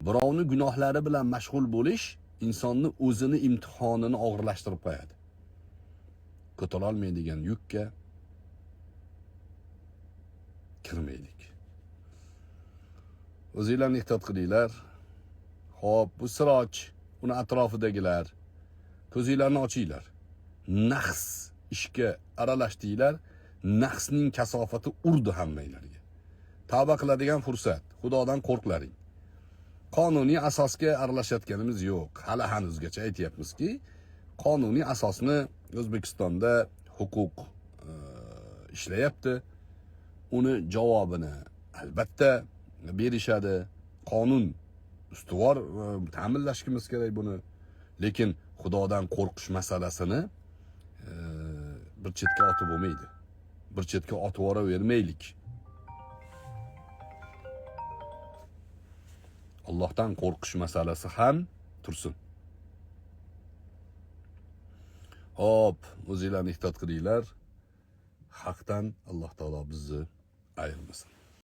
Birovni gunohlari bilan mashg'ul bo'lish insonni o'zini imtihonini og'irlashtirib qo'yadi. Ko'tara olmaydigan yukka kirmaylik. O'zinglarni ehtiyot qilinglar. Xo'p, bu siroj, uni atrofidagilar ko'zinglarni ochinglar. Nahs ishga aralashdinglar, nahsning kasofati urdi hammanglarga. Tavba qiladigan fursat. Xudodan qo'rqlaring. Qonuniy asosga aralashayotganimiz yo'q. Hali hanuzgacha aytyapmizki, qonuniy asosni O'zbekistonda huquq ishlayapti. Uni javobini albatta berishadi. Qonun ustuvor ta'minlashimiz kerak buni. Lekin Xudodan qo'rqish masalasini bir chetga otib bo'lmaydi. Bir chetga otib yuboravermaylik. Allohdan qo'rqish masalasi ham tursin. Hop, o'zinglarni ehtiyot qilinglar. Haqdan Alloh taolo bizni ayirmasin.